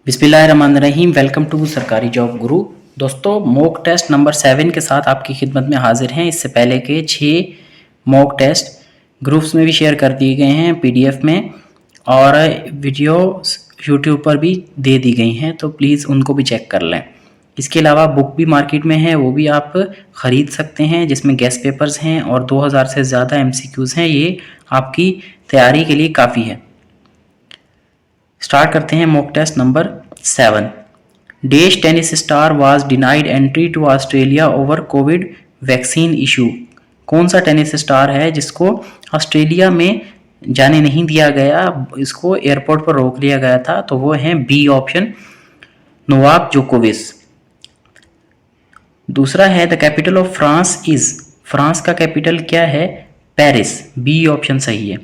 बिस्मिल्लाहिर्रहमानिर्रहीम। Welcome to सरकारी job गुरु। दोस्तों, मॉक टेस्ट नंबर 7 के साथ आपकी खिदमत में हाजिर हैं। इससे पहले के 6 मॉक टेस्ट ग्रुप्स में भी शेयर कर दिए गए हैं पीडीएफ में, और वीडियो यूट्यूब पर भी दे दी गई हैं, तो प्लीज़ उनको भी चेक कर लें। इसके अलावा बुक भी मार्केट में है, वो भी आप ख़रीद सकते हैं, जिसमें गेस्ट पेपर्स हैं और 2000 से ज़्यादा एमसीक्यूज़ हैं। ये आपकी तैयारी के लिए काफ़ी है। स्टार्ट करते हैं मॉक टेस्ट नंबर 7। डेश tennis star was denied entry to Australia over covid vaccine issue. कौन सा टेनिस स्टार है जिसको ऑस्ट्रेलिया में जाने नहीं दिया गया, इसको एयरपोर्ट पर रोक लिया गया था? तो वो है बी ऑप्शन, नोवाक जोकोविच। दूसरा है the capital of France is. France का कैपिटल क्या है? पेरिस। बी ऑप्शन सही है।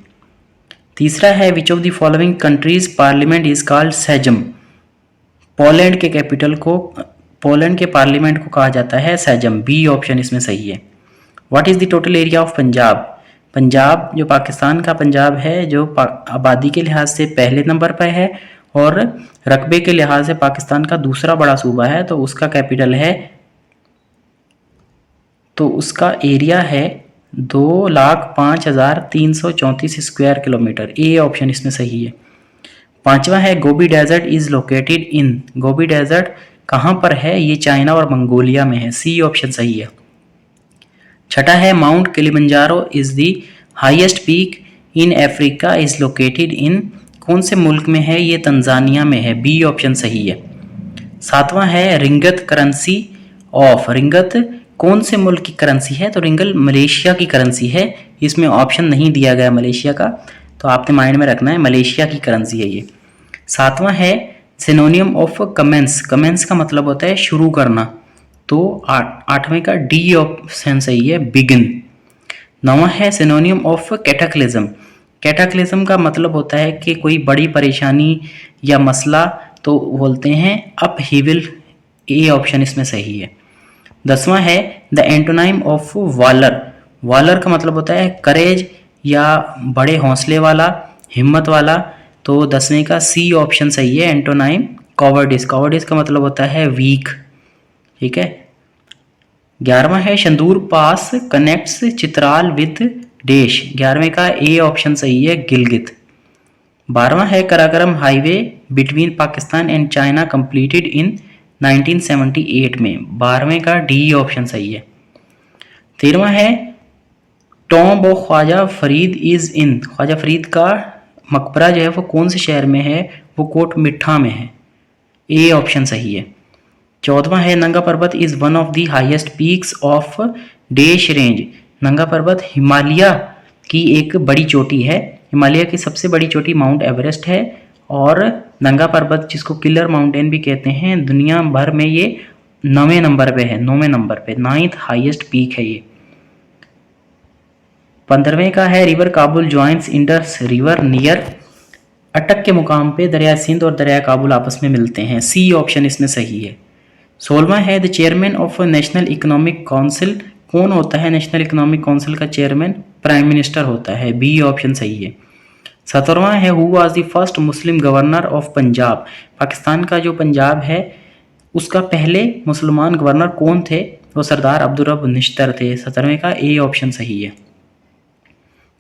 तीसरा है which of the following countries parliament is called Sejm. Poland के पार्लियामेंट को कहा जाता है सेजम। बी ऑप्शन इसमें सही है। What is the total area of Punjab. Punjab जो पाकिस्तान का पंजाब है, जो आबादी के लिहाज से पहले नंबर पर है और रकबे के लिहाज से पाकिस्तान का दूसरा बड़ा सूबा है, तो उसका कैपिटल है, तो उसका एरिया है 2,05,334 स्क्वायर किलोमीटर। ए ऑप्शन इसमें सही है। पांचवा है Gobi desert is located in. Gobi desert कहाँ पर है? ये चाइना और मंगोलिया में है। सी ऑप्शन सही है। छठा है mount Kilimanjaro is the highest peak in Africa is located इन। कौन से मुल्क में है? ये तंजानिया में है। बी ऑप्शन सही है। सातवां है रिंगत करेंसी ऑफ। रिंगत कौन से मुल्क की करेंसी है? तो रिंगल मलेशिया की करेंसी है। इसमें ऑप्शन नहीं दिया गया मलेशिया का, तो आपने माइंड में रखना है मलेशिया की करेंसी है ये। सातवां है सिनोनियम ऑफ कमेंस। कमेंस का मतलब होता है शुरू करना, तो आठवें का डी ऑप्शन सही है, बिगिन। नौवां है सिनोनियम ऑफ कैटाक्लिज्म। कैटाक्लिज्म का मतलब होता है कि कोई बड़ी परेशानी या मसला, तो बोलते हैं अपहीविल। ए ऑप्शन इसमें सही है। 10वां है द एंटोनाइम ऑफ वालर। वालर का मतलब होता है करेज या बड़े हौसले वाला, हिम्मत वाला, तो 10वें का सी ऑप्शन सही है, एंटोनाइम कॉवर्डिस। कॉवर्डिस का मतलब होता है वीक। ठीक है। 11वां है शंदूर पास कनेक्ट्स चित्राल विद डेश। 11वें का ए ऑप्शन सही है, गिलगित। 12वां है Karakoram highway between Pakistan and China completed in 1978 में। 12वें का डी ऑप्शन सही है। 13वां है tomb of Khwaja Farid is in. Khwaja Farid का मकबरा जो है वो कौन से शहर में है? वो कोट मिठा में है। ए ऑप्शन सही है। 14वां है नंगा पर्वत is one of the highest peaks of dash range. नंगा पर्वत हिमालय की एक बड़ी चोटी है। हिमालय की सबसे बड़ी चोटी माउंट एवरेस्ट है, और नंगा पर्वत जिसको किलर माउंटेन भी कहते हैं, दुनिया भर में ये 9वें नंबर पे है। 9वें नंबर पे 9th हाईएस्ट पीक है ये। 15वें का है river Kabul joints Indus river near. अटक के मुकाम पे दरिया सिंध और दरिया काबुल आपस में मिलते हैं। सी ऑप्शन इसमें सही है। 16वां है the chairman of national economic council. कौन होता है नेशनल इकोनॉमिक काउंसिल का चेयरमैन? प्राइम मिनिस्टर होता है। बी ऑप्शन सही है। 17वां है who was the first Muslim governor of Punjab. Pakistan का जो पंजाब है उसका पहले मुसलमान गवर्नर कौन थे? वो सरदार अब्दुल रब निश्तर थे। 17वें का ए ऑप्शन सही है।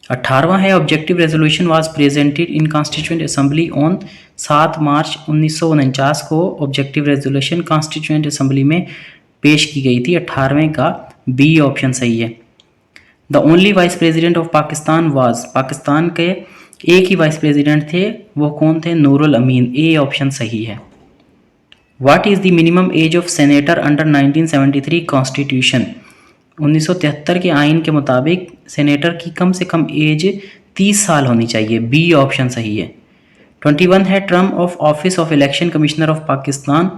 18वां है objective resolution was presented in constituent assembly on 7 मार्च 1949 को ऑब्जेक्टिव रेजोल्यूशन कॉन्स्टिट्यूएंट असेंबली में पेश की गई थी। 18वें का बी ऑप्शन सही है। The only vice president of Pakistan was. Pakistan के एक ही वाइस प्रेसिडेंट थे, वो कौन थे? नूरुल अमीन। ए ऑप्शन सही है। What is the minimum age of senator under 1973 constitution. 1973 के आइन के मुताबिक सेनेटर की कम से कम एज 30 साल होनी चाहिए। बी ऑप्शन सही है। 21 है term of office of election commissioner of Pakistan.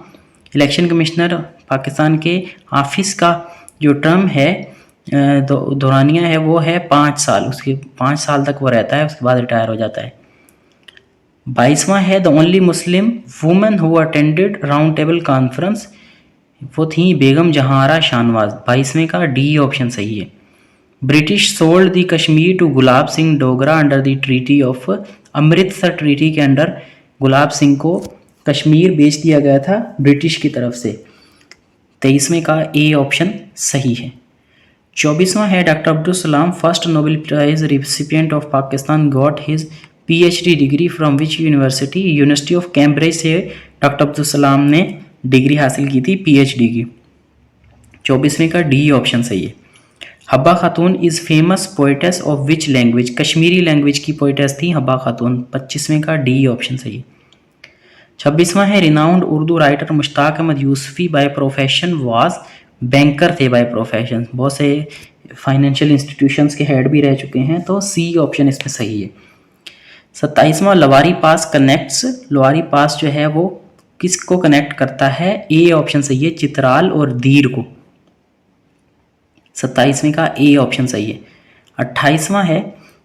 Election commissioner Pakistan के ऑफिस का जो टर्म है, दौरानिया है, वो है 5 साल। उसके 5 साल तक वो रहता है, उसके बाद रिटायर हो जाता है। 22वां है the only Muslim women who attended round table conference. वो थी बेगम जहारा शाहनवाज। 22वें का डी ऑप्शन सही है। British sold the Kashmir to Gulab Singh Dogra under the treaty of Amritsar. Treaty के अंडर गुलाब सिंह को कश्मीर बेच दिया गया था ब्रिटिश की तरफ से। 23वें का ए ऑप्शन सही है। 24वां है doctor Abdul Salam first Nobel prize recipient of Pakistan got his PhD degree from which university. University of Cambridge से डॉक्टर अब्दुल सलाम ने डिग्री हासिल की थी पीएचडी की। 24वें का डी ऑप्शन सही है। हब्बा खातून is famous poetess of which language. Kashmiri language की पोइटेस थी हब्बा खातून। 25वें का डी ऑप्शन सही है। 26वां है renowned Urdu writer Mushtaq Ahmed Yusufi by profession was. Banker थे बाय प्रोफेशन, बहुत से फाइनेंशियल इंस्टीट्यूशंस के हेड भी रह चुके हैं, तो सी ऑप्शन इसमें सही है। 27वां लवारी पास कनेक्ट्स। लवारी पास जो है वो किसको कनेक्ट करता है? ए ऑप्शन सही है, चित्राल और दीर को। 27वें का ए ऑप्शन सही है। 28वां है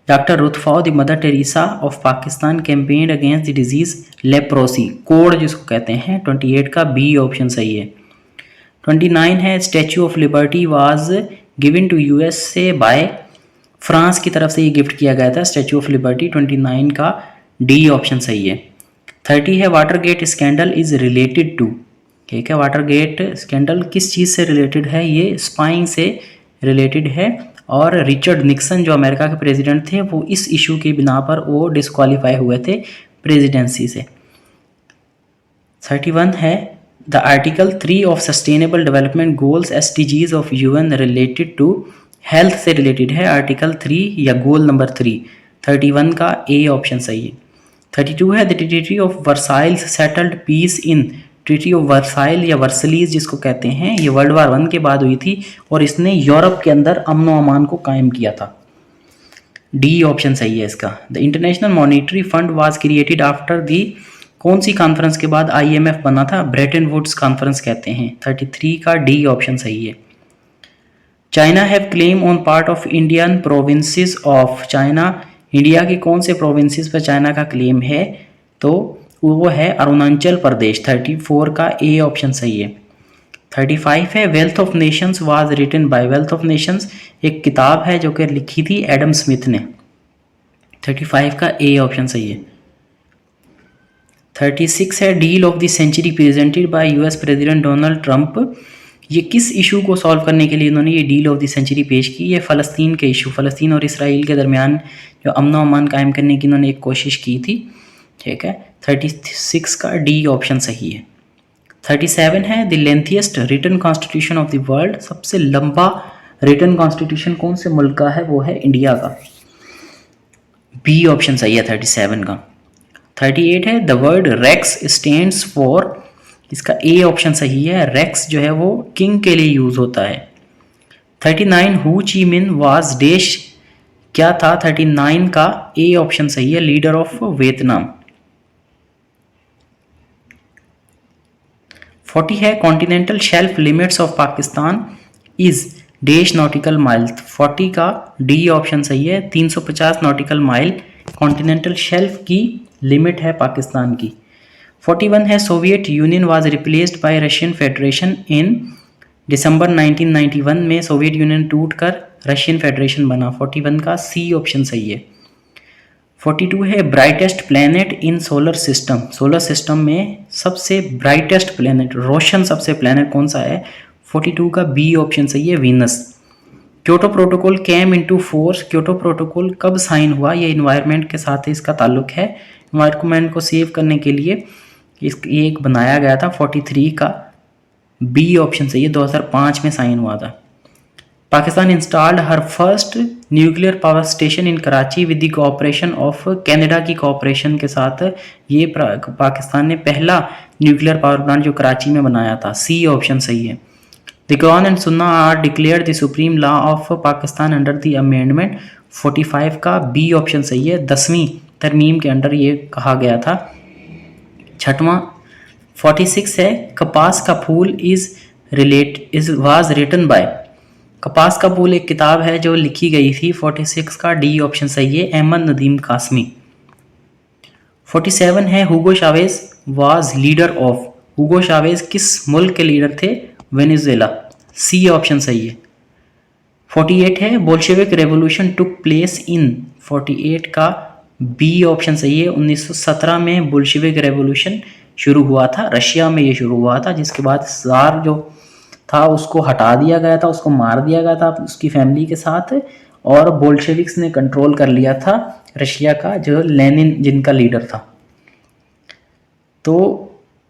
doctor Ruth Pfau the mother Teresa of Pakistan campaigned against the disease leprosy, कोड जिसको कहते हैं। 28 का बी ऑप्शन सही है। 29 है statue of liberty was given to USA by. France की तरफ से ये गिफ्ट किया गया था स्टैचू ऑफ लिबर्टी। 29 का डी ऑप्शन सही है। 30 है Watergate scandal is related to. ठीक है, वाटरगेट स्कैंडल किस चीज़ से रिलेटेड है? ये स्पाइंग से रिलेटेड है, और रिचर्ड निक्सन जो अमेरिका के प्रेसिडेंट थे वो इस इशू की बिना पर वो डिस्क्वालीफाई हुए थे प्रेसिडेंसी से। 31 है the article 3 of sustainable development goals SDGs of UN related to. Health से रिलेटेड है आर्टिकल 3 या गोल नंबर 3। 31 का ए ऑप्शन सही है। 32 है the treaty of Versailles settled peace in. Treaty of Versailles या वर्सलीज जिसको कहते हैं, ये वर्ल्ड वार 1 के बाद हुई थी और इसने यूरोप के अंदर अमन व अमान को कायम किया था। डी ऑप्शन सही है इसका। The international monetary fund was created after the. कौन सी कॉन्फ्रेंस के बाद आईएमएफ बना था? ब्रेटन वुड्स कॉन्फ्रेंस कहते हैं। 33 का डी ऑप्शन सही है। China have claim on part of Indian provinces of. China, India के कौन से प्रोविंसेस पर चाइना का क्लेम है? तो वो है अरुणाचल प्रदेश। 34 का ए ऑप्शन सही है। 35 है Wealth of Nations was written by. Wealth of Nations एक किताब है जो कि लिखी थी एडम स्मिथ ने। 35 का ए ऑप्शन सही है। 36 है deal of the century presented by US president Donald Trump. ये किस इशू को सॉल्व करने के लिए इन्होंने ये डील ऑफ द सेंचुरी पेश की? ये फ़लस्तीन के इशू, फ़लस्तीन और इसराइल के दरमियान जो अमन व अमान कायम करने की इन्होंने एक कोशिश की थी। ठीक है, 36 का डी ऑप्शन सही है। 37 है the lengthiest written constitution of the world. सबसे लंबा रिटन कॉन्स्टिट्यूशन कौन से मुल्क का है? वो है इंडिया का। बी ऑप्शन सही है 37 का। 38 है the word Rex stands for. इसका ए ऑप्शन सही है। रेक्स जो है वो किंग के लिए यूज होता है। 39 हु ची मिन वाज डैश क्या था? 39 का ए ऑप्शन सही है, लीडर ऑफ वियतनाम। 40 है continental shelf limits of Pakistan is dash nautical mile. 40 का डी ऑप्शन सही है, 350 नॉटिकल माइल कॉन्टिनेंटल शेल्फ की लिमिट है पाकिस्तान की। 41 है Soviet Union was replaced by Russian Federation in. दिसंबर 1991 में सोवियत यूनियन टूटकर रशियन फेडरेशन बना। 41 का सी ऑप्शन सही है। 42 है brightest planet in solar system. Solar system में सबसे ब्राइटेस्ट प्लैनेट, रोशन सबसे प्लैनेट कौन सा है? 42 का बी ऑप्शन सही है, Venus. Kyoto protocol came into force. Kyoto protocol कब साइन हुआ? ये इन्वायरमेंट के साथ इसका ताल्लुक है। इन्वायरमेंट को सेव करने के लिए ये एक बनाया गया था। 43 का बी ऑप्शन सही है, 2005 में साइन हुआ था। Pakistan installed her first nuclear power station in Karachi with the cooperation of. Canada की कोऑपरेशन के साथ ये पाकिस्तान ने पहला न्यूक्लियर पावर प्लांट जो कराची में बनाया था। सी ऑप्शन सही है। The Quran and Sunna are declared the supreme law of Pakistan under the amendment. 45 का बी ऑप्शन सही है, 10वीं तरमीम के अंडर ये कहा गया था। 6वां 46 है कपास का फूल इज वाज रिटन बाय। कपास का फूल एक किताब है जो लिखी गई थी। 46 का डी ऑप्शन सही है, अहमद नदीम कासमी। 47 है हुगो Chavez was leader of. Hugo Chavez किस मुल्क के लीडर थे? वेनेजुएला। सी ऑप्शन सही है। 48 है Bolshevik revolution took place in. 48 का बी ऑप्शन सही है, 1917 में बोल्शेविक रेवोल्यूशन शुरू हुआ था, रशिया में ये शुरू हुआ था, जिसके बाद ज़ार जो था उसको हटा दिया गया था, उसको मार दिया गया था उसकी फैमिली के साथ, और बोल्शेविक्स ने कंट्रोल कर लिया था रशिया का, जो लेनिन जिनका लीडर था। तो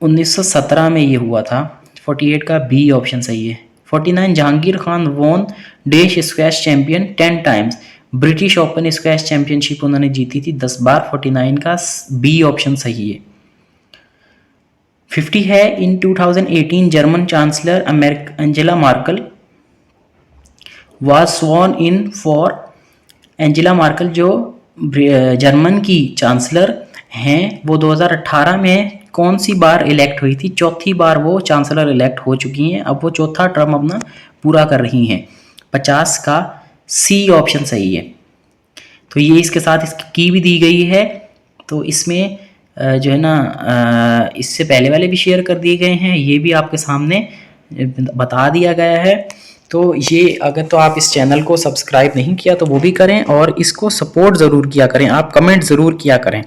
1917 में ये हुआ था। 48 का बी ऑप्शन सही है। 49 जहांगीर खान वॉन डेश squash champion 10 times. British Open squash championship उन्होंने जीती थी 10 बार। 49 का बी ऑप्शन सही है। 50 है in 2018 German chancellor Angela Merkel was sworn in for. Angela Merkel जो जर्मन की चांसलर हैं वो 2018 में कौन सी बार इलेक्ट हुई थी? चौथी बार वो चांसलर इलेक्ट हो चुकी हैं। अब वो चौथा टर्म अपना पूरा कर रही हैं। 50 का सी ऑप्शन सही है। तो ये इसके साथ इसकी की भी दी गई है। तो इसमें जो है ना इससे पहले वाले भी शेयर कर दिए गए हैं, ये भी आपके सामने बता दिया गया है। तो ये अगर तो आप इस चैनल को सब्सक्राइब नहीं किया तो वो भी करें, और इसको सपोर्ट ज़रूर किया करें, आप कमेंट ज़रूर किया करें।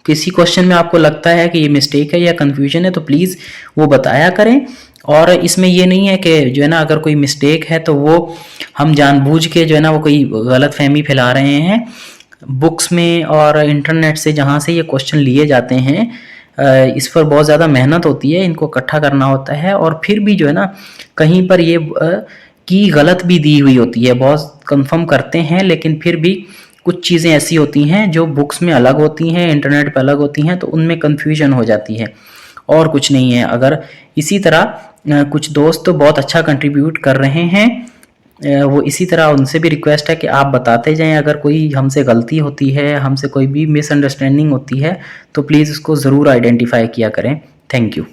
किसी क्वेश्चन में आपको लगता है कि ये मिस्टेक है या कन्फ्यूजन है तो प्लीज़ वो बताया करें। और इसमें ये नहीं है कि जो है ना अगर कोई मिस्टेक है तो वो हम जानबूझ के जो है ना वो कोई गलत फहमी फैला रहे हैं। बुक्स में और इंटरनेट से जहाँ से ये क्वेश्चन लिए जाते हैं इस पर बहुत ज़्यादा मेहनत होती है, इनको इकट्ठा करना होता है, और फिर भी जो है ना कहीं पर ये की गलत भी दी हुई होती है। बहुत कंफर्म करते हैं लेकिन फिर भी कुछ चीज़ें ऐसी होती हैं जो बुक्स में अलग होती हैं, इंटरनेट पर अलग होती हैं, तो उनमें कन्फ्यूजन हो जाती है, और कुछ नहीं है। अगर इसी तरह कुछ दोस्त तो बहुत अच्छा कंट्रीब्यूट कर रहे हैं, वो इसी तरह उनसे भी रिक्वेस्ट है कि आप बताते जाएं। अगर कोई हमसे गलती होती है, हमसे कोई भी मिसअंडरस्टैंडिंग होती है तो प्लीज़ उसको ज़रूर आइडेंटिफाई किया करें। Thank you.